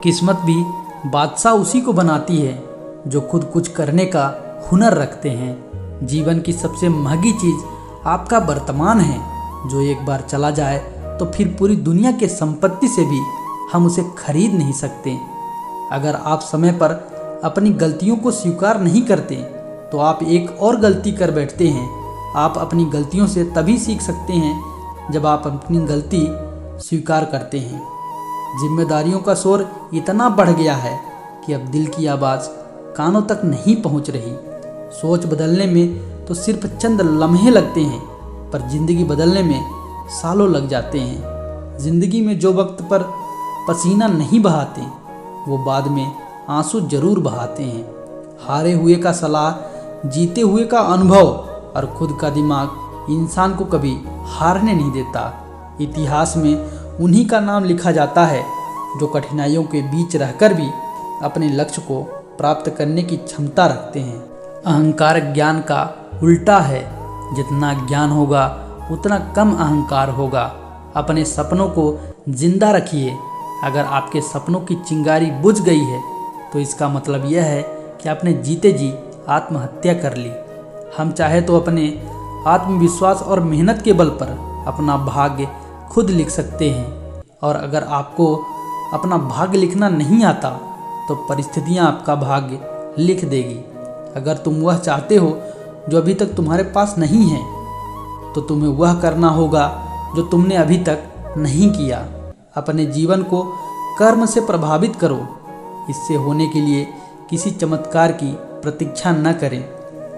किस्मत भी बादशाह उसी को बनाती है जो खुद कुछ करने का हुनर रखते हैं। जीवन की सबसे महंगी चीज़ आपका वर्तमान है, जो एक बार चला जाए तो फिर पूरी दुनिया के संपत्ति से भी हम उसे खरीद नहीं सकते। अगर आप समय पर अपनी गलतियों को स्वीकार नहीं करते तो आप एक और गलती कर बैठते हैं। आप अपनी गलतियों से तभी सीख सकते हैं जब आप अपनी गलती स्वीकार करते हैं। जिम्मेदारियों का शोर इतना बढ़ गया है कि अब दिल की आवाज़ कानों तक नहीं पहुंच रही। सोच बदलने में तो सिर्फ चंद लम्हे लगते हैं, पर ज़िंदगी बदलने में सालों लग जाते हैं। ज़िंदगी में जो वक्त पर पसीना नहीं बहाते वो बाद में आंसू जरूर बहाते हैं। हारे हुए का सलाह, जीते हुए का अनुभव और खुद का दिमाग इंसान को कभी हारने नहीं देता। इतिहास में उन्हीं का नाम लिखा जाता है जो कठिनाइयों के बीच रहकर भी अपने लक्ष्य को प्राप्त करने की क्षमता रखते हैं। अहंकार ज्ञान का उल्टा है। जितना ज्ञान होगा उतना कम अहंकार होगा। अपने सपनों को जिंदा रखिए। अगर आपके सपनों की चिंगारी बुझ गई है तो इसका मतलब यह है कि आपने जीते जी आत्महत्या कर ली। हम चाहे तो अपने आत्मविश्वास और मेहनत के बल पर अपना भाग्य खुद लिख सकते हैं, और अगर आपको अपना भाग्य लिखना नहीं आता तो परिस्थितियां आपका भाग्य लिख देगी। अगर तुम वह चाहते हो जो अभी तक तुम्हारे पास नहीं है तो तुम्हें वह करना होगा जो तुमने अभी तक नहीं किया। अपने जीवन को कर्म से प्रभावित करो। इससे होने के लिए किसी चमत्कार की प्रतीक्षा न करें।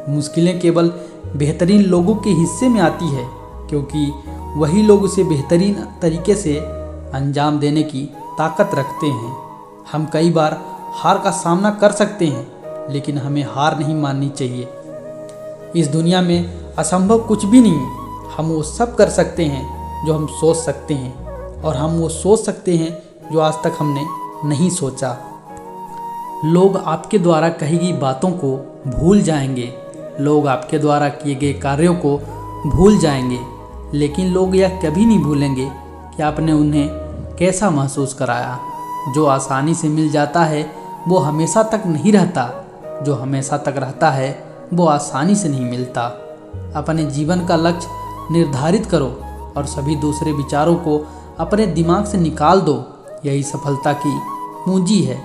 मुश्किलें केवल बेहतरीन लोगों के हिस्से में आती है, क्योंकि वही लोग उसे बेहतरीन तरीके से अंजाम देने की ताकत रखते हैं। हम कई बार हार का सामना कर सकते हैं, लेकिन हमें हार नहीं माननी चाहिए। इस दुनिया में असंभव कुछ भी नहीं। हम वो सब कर सकते हैं जो हम सोच सकते हैं, और हम वो सोच सकते हैं जो आज तक हमने नहीं सोचा। लोग आपके द्वारा कही गई बातों को भूल जाएंगे। लोग आपके द्वारा किए गए कार्यों को भूल जाएंगे, लेकिन लोग यह कभी नहीं भूलेंगे कि आपने उन्हें कैसा महसूस कराया। जो आसानी से मिल जाता है वो हमेशा तक नहीं रहता। जो हमेशा तक रहता है वो आसानी से नहीं मिलता। अपने जीवन का लक्ष्य निर्धारित करो और सभी दूसरे विचारों को अपने दिमाग से निकाल दो। यही सफलता की पूंजी है।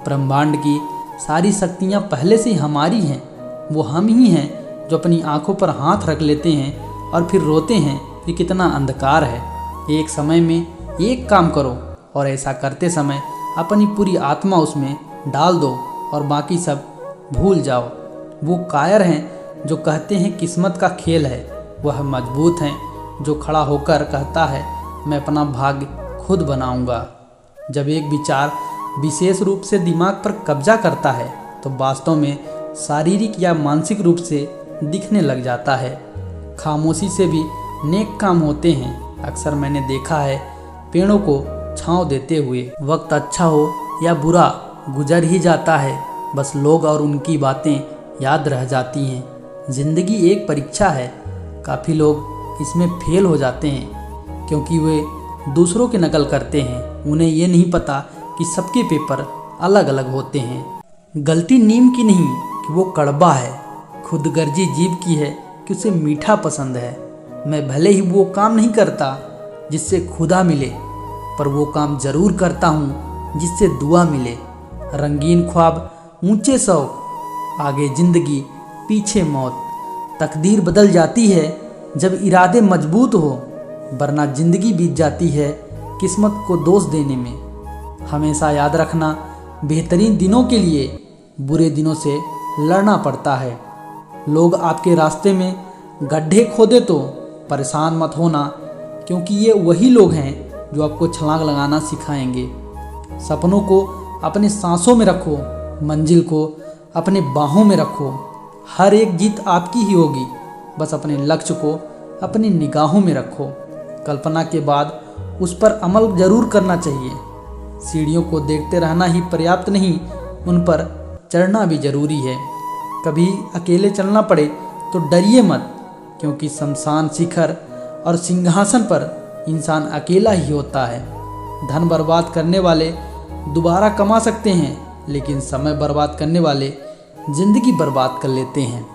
ब्रह्मांड की सारी शक्तियाँ पहले से हमारी हैं। वो हम ही हैं जो अपनी आंखों पर हाथ रख लेते हैं और फिर रोते हैं कि कितना अंधकार है। एक समय में एक काम करो, और ऐसा करते समय अपनी पूरी आत्मा उसमें डाल दो और बाकी सब भूल जाओ। वो कायर हैं जो कहते हैं किस्मत का खेल है। वह मजबूत हैं जो खड़ा होकर कहता है मैं अपना भाग्य खुद बनाऊंगा। जब एक विचार विशेष रूप से दिमाग पर कब्जा करता है तो वास्तव में शारीरिक या मानसिक रूप से दिखने लग जाता है। खामोशी से भी नेक काम होते हैं। अक्सर मैंने देखा है पेड़ों को छांव देते हुए। वक्त अच्छा हो या बुरा गुजर ही जाता है, बस लोग और उनकी बातें याद रह जाती हैं। ज़िंदगी एक परीक्षा है। काफ़ी लोग इसमें फेल हो जाते हैं क्योंकि वे दूसरों की नकल करते हैं। उन्हें ये नहीं पता कि सबके पेपर अलग अलग होते हैं। गलती नीम की नहीं कि वो कड़वा है, खुदगर्जी जीव की है कि उसे मीठा पसंद है। मैं भले ही वो काम नहीं करता जिससे खुदा मिले, पर वो काम ज़रूर करता हूँ जिससे दुआ मिले। रंगीन ख्वाब, ऊंचे शौक, आगे ज़िंदगी पीछे मौत। तकदीर बदल जाती है जब इरादे मजबूत हो, वरना ज़िंदगी बीत जाती है किस्मत को दोष देने में। हमेशा याद रखना, बेहतरीन दिनों के लिए बुरे दिनों से लड़ना पड़ता है। लोग आपके रास्ते में गड्ढे खोदे तो परेशान मत होना, क्योंकि ये वही लोग हैं जो आपको छलांग लगाना सिखाएंगे। सपनों को अपने सांसों में रखो, मंजिल को अपने बाहों में रखो। हर एक जीत आपकी ही होगी, बस अपने लक्ष्य को अपनी निगाहों में रखो। कल्पना के बाद उस पर अमल जरूर करना चाहिए। सीढ़ियों को देखते रहना ही पर्याप्त नहीं, उन पर चढ़ना भी जरूरी है। कभी अकेले चलना पड़े तो डरिए मत, क्योंकि शमशान शिखर और सिंहासन पर इंसान अकेला ही होता है। धन बर्बाद करने वाले दोबारा कमा सकते हैं, लेकिन समय बर्बाद करने वाले ज़िंदगी बर्बाद कर लेते हैं।